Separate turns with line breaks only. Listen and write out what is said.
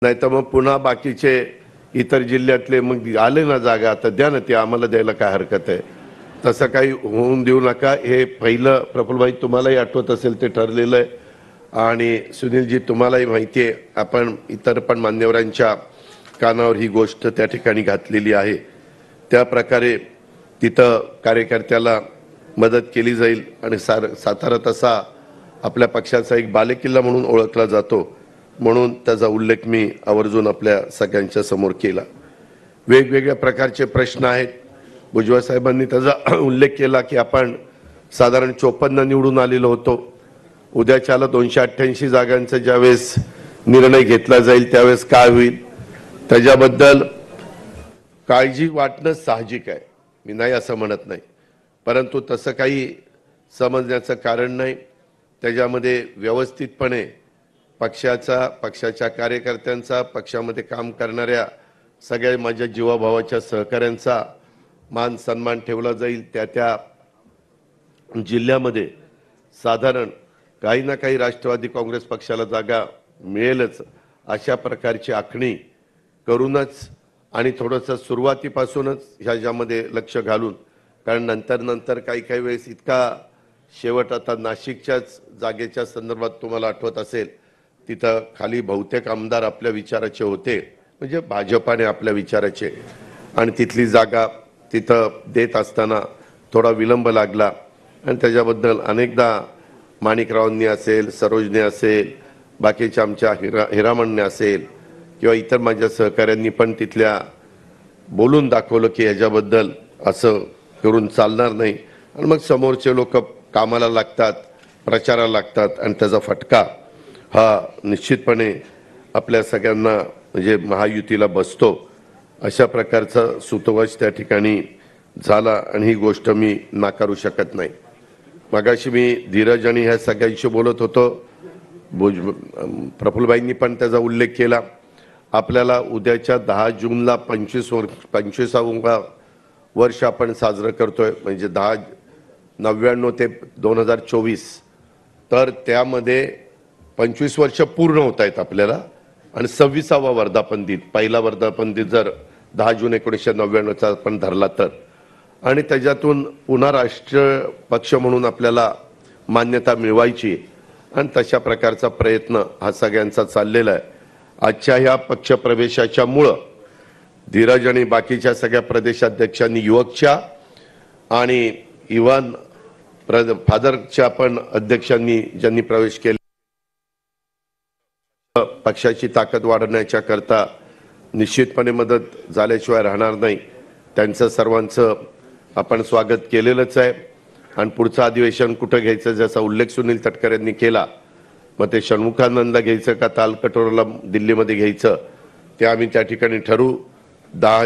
नाही तर मग पुन्हा बाकीचे इतर जिल्ह्यातले मग आले ना जागा तर द्या ना, ते आम्हाला द्यायला काय हरकत आहे. तसं काही होऊन देऊ नका. हे पहिलं प्रफुल्लभाई तुम्हालाही आठवत असेल ते ठरलेलं आहे आणि सुनीलजी तुम्हालाही माहिती आहे, आपण इतर पण मान्यवरांच्या कानावर ही गोष्ट त्या ठिकाणी घातलेली आहे. त्या प्रकारे तिथं कार्यकर्त्याला मदत केली जाईल आणि सातारा तसा आपल्या पक्षाचा एक बालेकिल्ला म्हणून ओळखला जातो, म्हणून त्याचा उल्लेख मी आवर्जून आपल्या सगळ्यांच्या समोर केला. वेगवेगळ्या प्रकारचे प्रश्न आहेत. भुजबळ साहेबांनी त्याचा उल्लेख केला की आपण साधारण 54 निवडून आलेलो होतो. उद्याच्याला 288 जागांचा ज्यावेळेस निर्णय घेतला जाईल त्यावेळेस काय होईल, त्याच्याबद्दल काळजी वाटणं साहजिक आहे. मी नाही असं म्हणत नाही, परंतु तसं काही समजण्याचं कारण नाही. त्याच्यामध्ये व्यवस्थितपणे पक्षाच्या कार्यकर्त्यांचा, पक्षामध्ये काम करणाऱ्या सगळ्या माझ्या जीवाभावाच्या सहकाऱ्यांचा मान सन्मान ठेवला जाईल. त्या जिल्ह्यामध्ये साधारण काही ना काही राष्ट्रवादी काँग्रेस पक्षाला जागा मिळेलच अशा प्रकारची आखणी करूनच आणि थोडंसं सुरुवातीपासूनच ह्याच्यामध्ये लक्ष घालून, कारण नंतर काही वेळेस इतका शेवट आता नाशिकच्याच जागेच्या संदर्भात तुम्हाला आठवत असेल, तिथं खाली बहुतेक आमदार आपल्या विचाराचे होते, म्हणजे भाजपाने आपल्या विचाराचे, आणि तिथली जागा तिथं देत असताना थोडा विलंब लागला आणि त्याच्याबद्दल अनेकदा माणिकरावांनी असेल, सरोजने असेल, बाकीच्या आमच्या हिरामणने असेल किंवा इतर माझ्या सहकाऱ्यांनी पण तिथल्या बोलून दाखवलं की ह्याच्याबद्दल असं करून चालणार नाही. आणि मग समोरचे लोक कामाला लागतात, प्रचाराला लागतात आणि त्याचा फटका हा निश्चितपणे आपल्या सगळ्यांना म्हणजे महायुतीला बसतो. अशा प्रकारचा सुतोवाच त्या ठिकाणी झाला आणि ही गोष्ट मी नाकारू शकत नाही. मगाशी मी धीरज आणि ह्या सगळ्यांशी बोलत होतो. प्रफुल्लभाईंनी पण त्याचा उल्लेख केला. आपल्याला उद्याच्या 10 जूनला 25वां वर्ष आपण साजरं करतोय, म्हणजे 1099 ते 2024. तर त्यामध्ये 25 वर्ष पूर्ण होत आहेत आपल्याला आणि 26वा वर्धापन दिन, पहिला वर्धापन दिन जर 10 जून 1999चा आपण धरला तर, आणि त्याच्यातून पुन्हा राष्ट्रीय पक्ष म्हणून आपल्याला मान्यता मिळवायची आणि तशा प्रकारचा प्रयत्न हा सगळ्यांचा चाललेला आहे. आजच्या ह्या पक्षप्रवेशाच्या मुळे धीरज आणि बाकीच्या सगळ्या प्रदेशाध्यक्षांनी, युवकच्या आणि इव्हन फादरच्या पण अध्यक्षांनी ज्यांनी प्रवेश केला, पक्षाची ताकद वाढवण्याच्या करता निश्चितपणे मदत झाल्याशिवाय राहणार नाही. त्यांचं सर्वांचं आपण स्वागत केलेलंच आहे. आणि पुढचं अधिवेशन कुठं घ्यायचं, ज्याचा उल्लेख सुनील तटकरे यांनी केला, मग ते षण्मुखानंदला घ्यायचं का तालकटोराला दिल्लीमध्ये घ्यायचं, ते आम्ही त्या ठिकाणी ठरवू. 10